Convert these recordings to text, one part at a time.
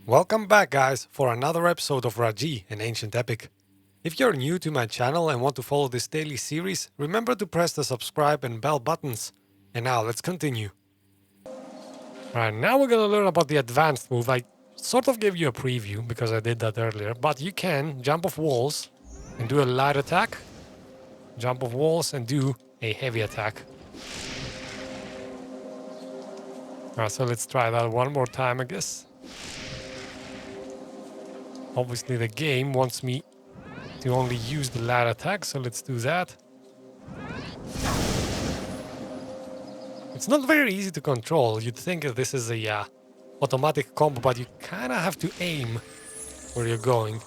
Welcome back, guys, for another episode of Raji, an ancient epic. If you're new to my channel and want to follow this daily series, remember to press the subscribe and bell buttons. And now let's continue. Alright, now we're gonna learn about the advanced move. I sort of gave you a preview because I did that earlier, but you can jump off walls and do a light attack, jump off walls and do a heavy attack. Alright, so let's try that one more time, I guess. Obviously the game wants me to only use the light attack, so let's do that. It's not very easy to control. You'd think that this is a automatic combo, but you kind of have to aim where you're going.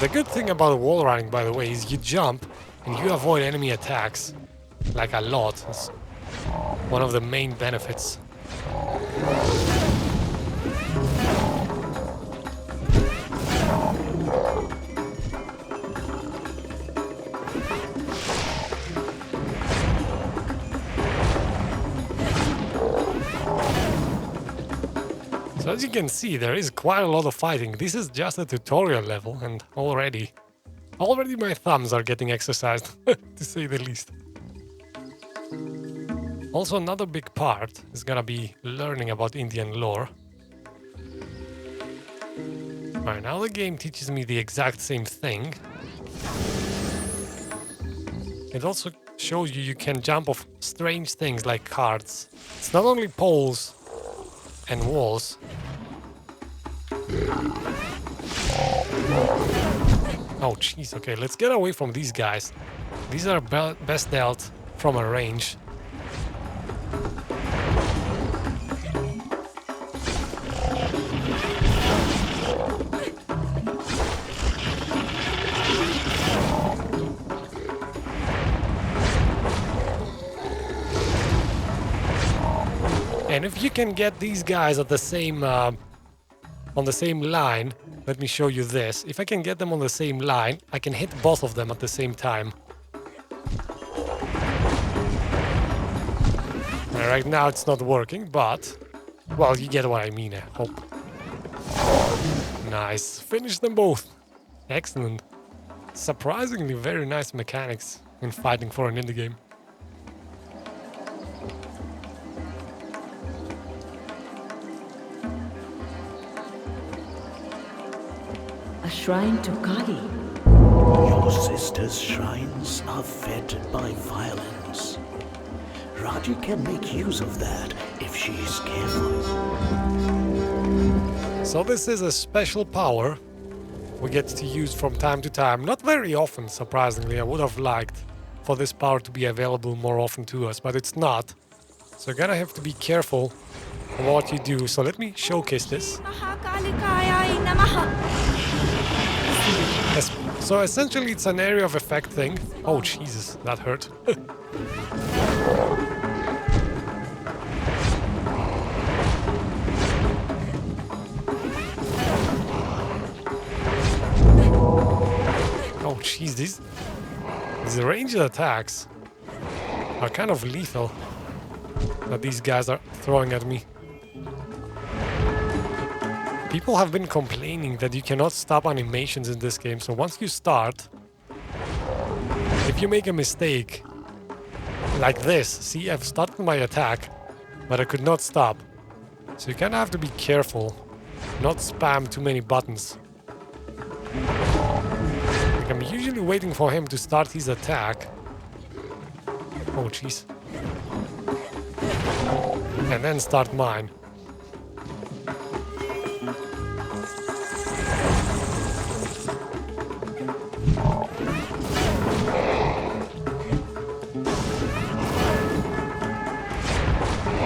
The good thing about wall running, by the way, is you jump and you avoid enemy attacks, like a lot. It's one of the main benefits. So as you can see, there is quite a lot of fighting. This is just a tutorial level, and already my thumbs are getting exercised, to say the least. Also, another big part is gonna be learning about Indian lore. Alright, now the game teaches me the exact same thing. It also shows you can jump off strange things like cards. It's not only poles and walls. Oh jeez, okay, let's get away from these guys. These are best dealt from a range. And if you can get these guys at the same on the same line, let me show you this. If I can get them on the same line, I can hit both of them at the same time. And right now it's not working, but well, you get what I mean, I hope. Nice, finish them both. Excellent. Surprisingly very nice mechanics in fighting for an indie game. A shrine to Kali. Your sister's shrines are fed by violence. Raji can make use of that if she is careful. So this is a special power we get to use from time to time. Not very often, surprisingly. I would have liked for this power to be available more often to us, but it's not. So you're gonna have to be careful of what you do. So let me showcase this. Yes. So essentially it's an area of effect thing. Oh Jesus, that hurt. Oh jeez, these ranged attacks are kind of lethal that these guys are throwing at me. People have been complaining that you cannot stop animations in this game, so once you start, if you make a mistake, like this, see, I've started my attack, but I could not stop. So you kind of have to be careful, not spam too many buttons. Like I'm usually waiting for him to start his attack. Oh jeez. And then start mine.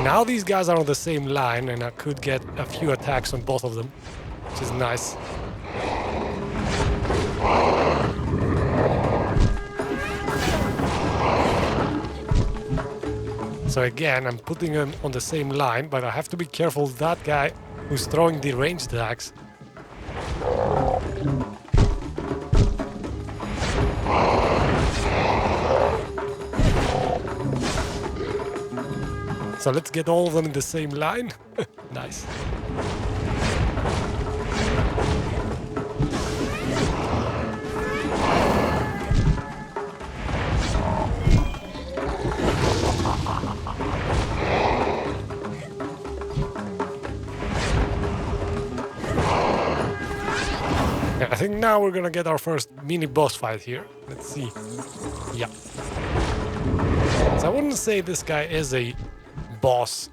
Now these guys are on the same line and I could get a few attacks on both of them, which is nice. So again, I'm putting them on the same line, but I have to be careful that guy who's throwing the ranged attacks. So let's get all of them in the same line. Nice. I think now we're gonna get our first mini boss fight here. Let's see. Yeah. So I wouldn't say this guy is a boss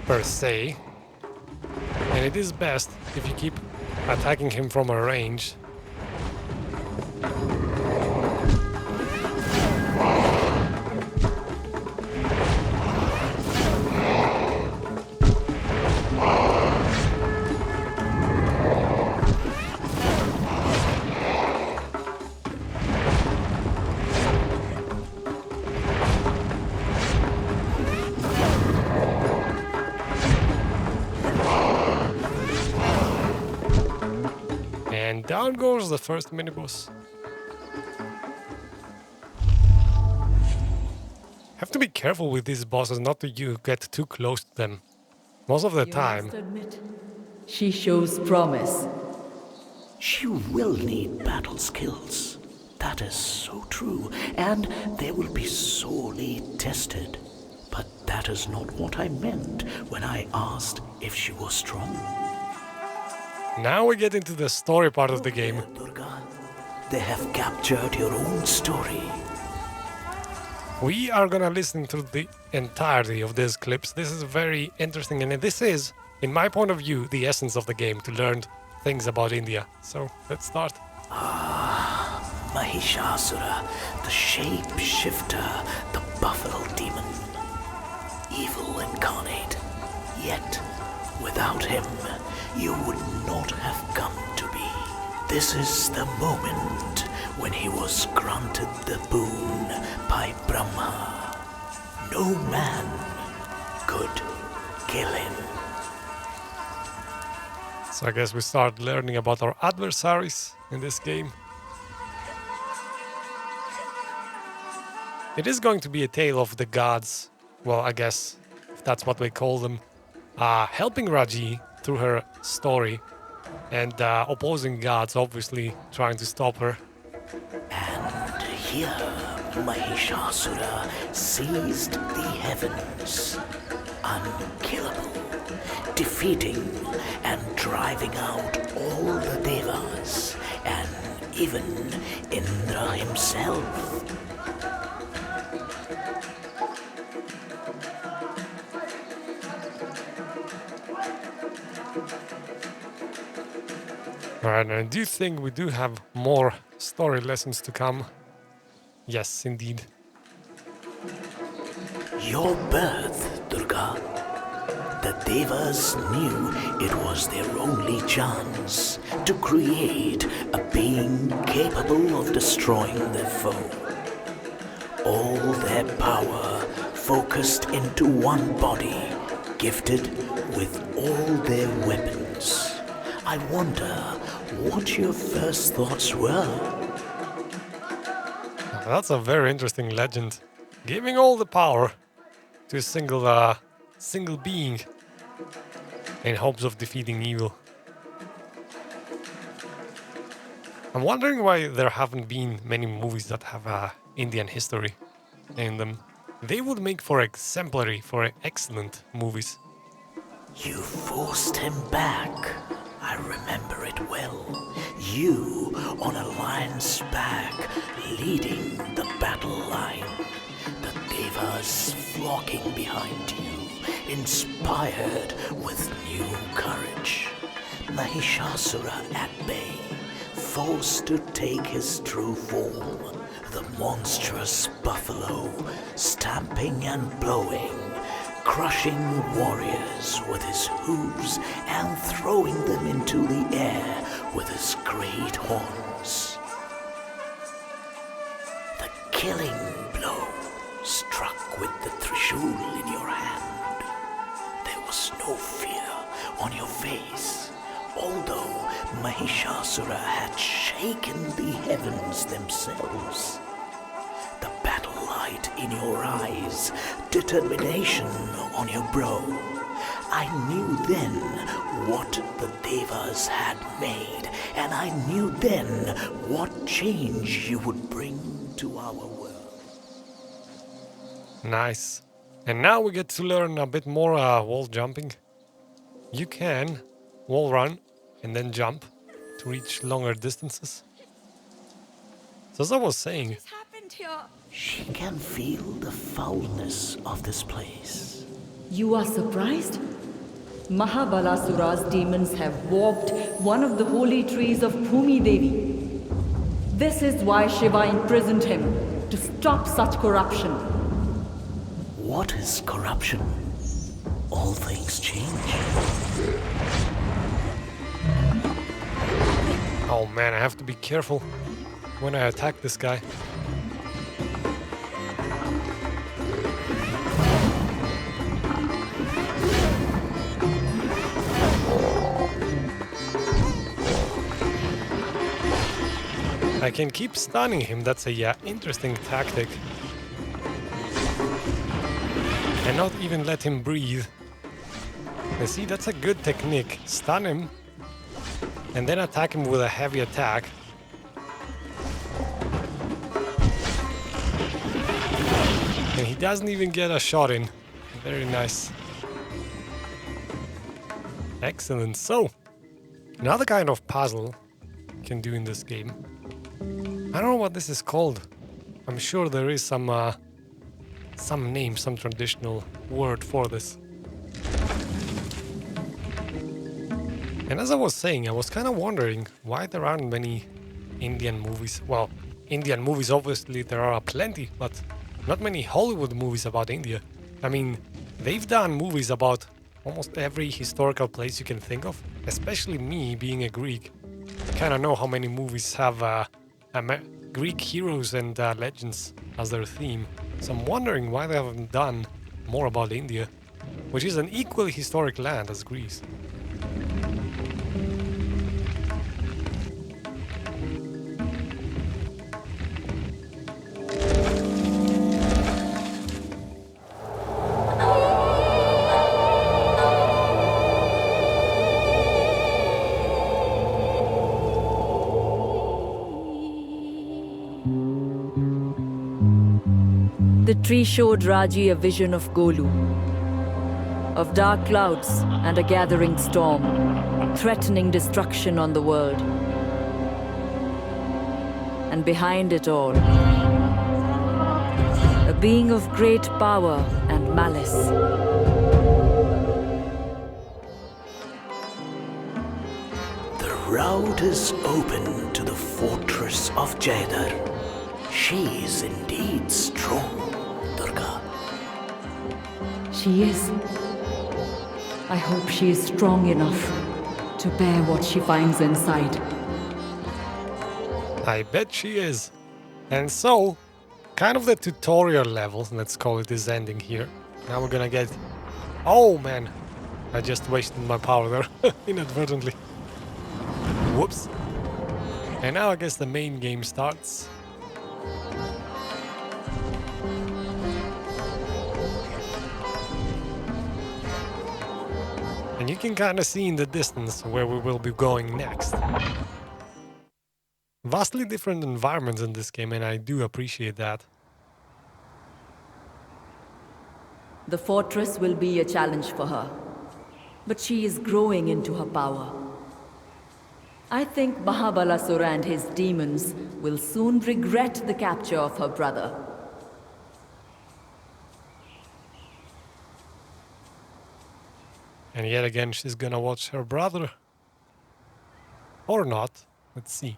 per se. And it is best if you keep attacking him from a range. And down goes the first mini-boss. Have to be careful with these bosses not to get too close to them. Most of the You time. must admit, she shows promise. She will need battle skills. That is so true, and they will be sorely tested. But that is not what I meant when I asked if she was strong. Now we get into the story part of the game. Durga, they have captured your own story. We are gonna listen to the entirety of these clips. This is very interesting, and this is, in my point of view, the essence of the game, to learn things about India. So let's start. Mahishasura, the shape-shifter, the buffalo demon. Evil incarnate. Yet, without him, you would not have come to be. This is the moment when he was granted the boon by Brahma. No man could kill him. So I guess we start learning about our adversaries in this game. It is going to be a tale of the gods, well, I guess, if that's what we call them, helping Raji through her story, and opposing gods obviously trying to stop her. And here, Mahishasura seized the heavens, unkillable, defeating and driving out all the devas, and even Indra himself. Alright, and do you think we do have more story lessons to come? Yes, indeed. Your birth, Durga. The devas knew it was their only chance to create a being capable of destroying their foe. All their power focused into one body, gifted with all their weapons. I wonder what your first thoughts were. That's a very interesting legend. Giving all the power to a single being in hopes of defeating evil. I'm wondering why there haven't been many movies that have Indian history in them. They would make for exemplary, for excellent movies. You forced him back. I remember it well. You on a lion's back, leading the battle line. The devas flocking behind you, inspired with new courage. Mahishasura at bay, forced to take his true form. The monstrous buffalo, stamping and blowing, crushing warriors with his hooves and throwing them into the air with his great horns. The killing blow struck with the trishul in your hand. was no fear on your face, although Mahishasura had shaken the heavens themselves. The battle light in your eyes, determination on your brow. I knew then what the Devas had made, and I knew then what change you would bring to our world. Nice. And now we get to learn a bit more wall jumping. You can wall run and then jump to reach longer distances. So as I was saying, What happened here? She can feel the foulness of this place. You are surprised? Mahabalasura's demons have warped one of the holy trees of Bhumi Devi. This is why Shiva imprisoned him, to stop such corruption. What is corruption? All things change. oh man, I have to be careful when I attack this guy. I can keep stunning him, that's a interesting tactic. And not even let him breathe. You see, that's a good technique. Stun him, and then attack him with a heavy attack. And he doesn't even get a shot in. Very nice. Excellent. So, another kind of puzzle you can do in this game. I don't know what this is called. I'm sure there is some name, some traditional word for this. And as I was saying, I was kind of wondering why there aren't many Indian movies. Well, Indian movies, obviously, there are plenty, but not many Hollywood movies about India. I mean, they've done movies about almost every historical place you can think of, especially me being a Greek. I kind of know how many movies have Greek heroes and legends as their theme. So I'm wondering why they haven't done more about India, which is an equally historic land as Greece. The tree showed Raji a vision of Golu, of dark clouds and a gathering storm, threatening destruction on the world. And behind it all, a being of great power and malice. The route is open to the fortress of Jaidar. She is indeed strong, Durga. She is. I hope she is strong enough to bear what she finds inside. I bet she is. And so, kind of the tutorial level, let's call it, is ending here. Now we're gonna get... Oh man! I just wasted my power there, inadvertently. Whoops. And now I guess the main game starts. And you can kind of see in the distance where we will be going next. Vastly different environments in this game, and I do appreciate that. The fortress will be a challenge for her, but she is growing into her power. I think Mahabalasura and his demons will soon regret the capture of her brother. And yet again, she's gonna watch her brother. Or not. Let's see.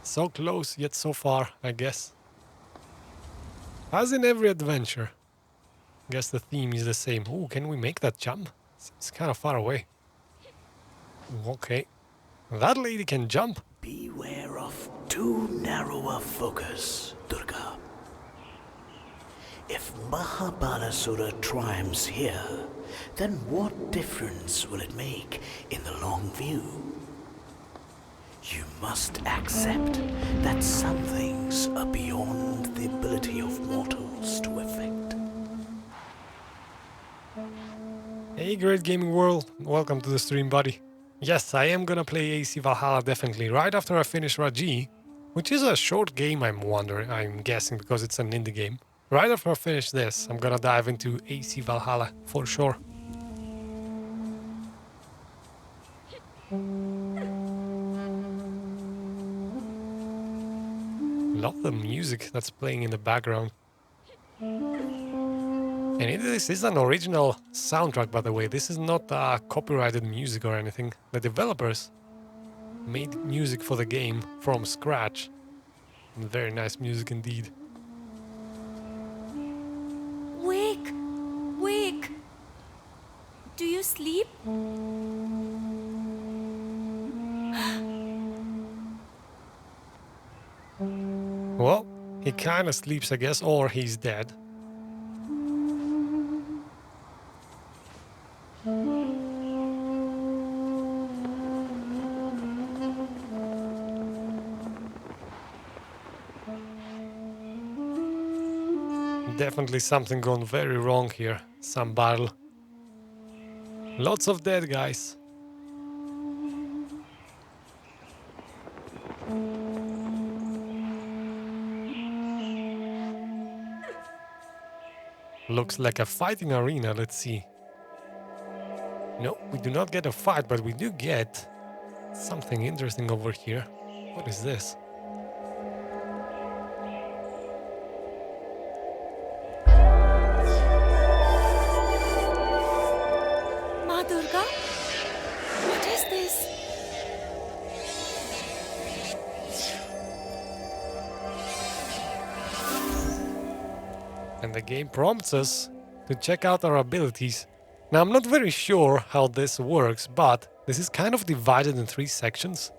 So close, yet so far, I guess. As in every adventure. Guess the theme is the same. Ooh, can we make that jump? It's kind of far away. Okay. That lady can jump. Beware of too narrow a focus, Durga. If Mahabalasura triumphs here, then what difference will it make in the long view? You must accept that some things are beyond the ability of mortals to effect. Hey great gaming world, welcome to the stream buddy. Yes, I am gonna play AC Valhalla definitely right after I finish Raji, which is a short game I'm guessing because it's an indie game. Right after I finish this, I'm gonna dive into AC Valhalla for sure. Love the music that's playing in the background. And this is an original soundtrack, by the way. This is not copyrighted music or anything. The developers made music for the game from scratch. And very nice music indeed. Wake! Wake! Do you sleep? Well, he kind of sleeps, I guess, or he's dead. Definitely something gone very wrong here. Some battle. Lots of dead guys. Looks like a fighting arena, let's see. No, we do not get a fight, but we do get something interesting over here. What is this? Ma Durga? What is this? And the game prompts us to check out our abilities. Now, I'm not very sure how this works, but this is kind of divided in 3 sections.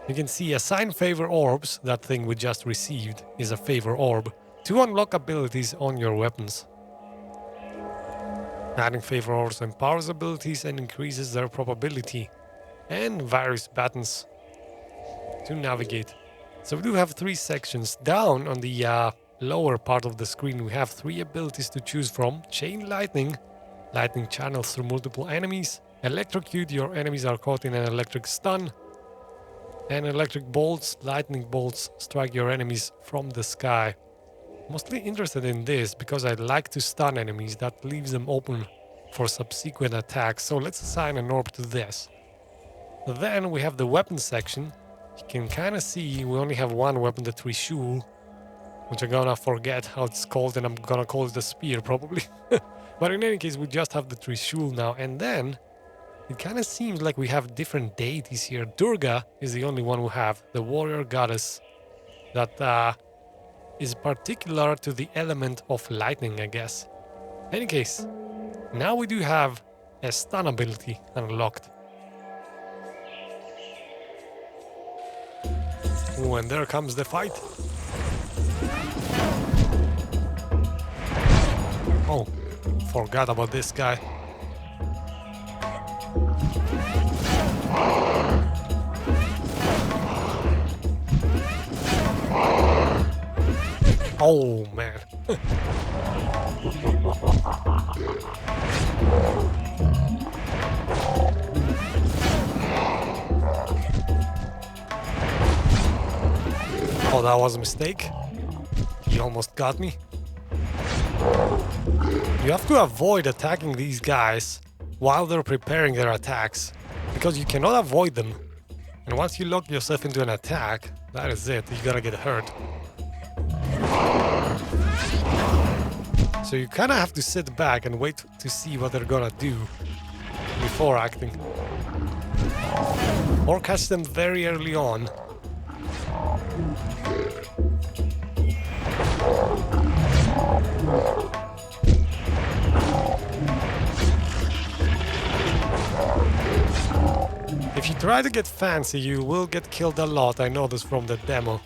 You can see assign favor orbs, that thing we just received is a favor orb, to unlock abilities on your weapons. Adding favor orbs empowers abilities and increases their probability, and various buttons to navigate. So we do have 3 sections. Down on the lower part of the screen we have 3 abilities to choose from. Chain lightning. Lightning channels through multiple enemies. Electrocute, your enemies are caught in an electric stun. And electric bolts, lightning bolts, strike your enemies from the sky. Mostly interested in this because I like to stun enemies, that leaves them open for subsequent attacks. So let's assign an orb to this. Then we have the weapon section. You can kind of see we only have one weapon, the Trishul, which I'm gonna forget how it's called, and I'm gonna call it the spear probably. But in any case, we just have the Trishul now, and then it kind of seems like we have different deities here. Durga is the only one we have, the warrior goddess that is particular to the element of lightning, I guess. In any case, now we do have a stun ability unlocked. Ooh, and there comes the fight. Oh, forgot about this guy. Oh man. Oh, that was a mistake. He almost got me. You have to avoid attacking these guys while they're preparing their attacks, because you cannot avoid them. And once you lock yourself into an attack, that is it, you're gonna get hurt. So you kind of have to sit back and wait to see what they're gonna do before acting. Or catch them very early on. If you try try to get fancy, you will get killed a lot, I know this from the demo.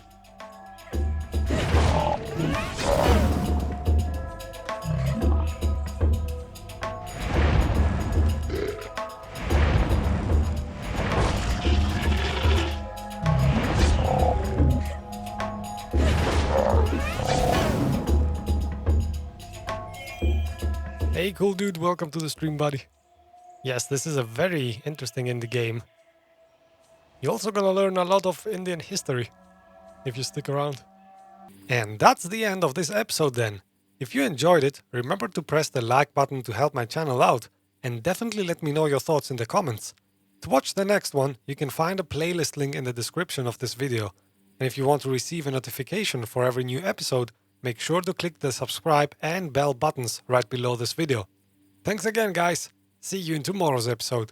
Hey cool dude, welcome to the stream, buddy. Yes, this is a very interesting indie game. You're also gonna learn a lot of Indian history if you stick around. And that's the end of this episode then. If you enjoyed it, remember to press the like button to help my channel out, and definitely let me know your thoughts in the comments. To watch the next one, you can find a playlist link in the description of this video. And if you want to receive a notification for every new episode, make sure to click the subscribe and bell buttons right below this video. Thanks again guys, see you in tomorrow's episode.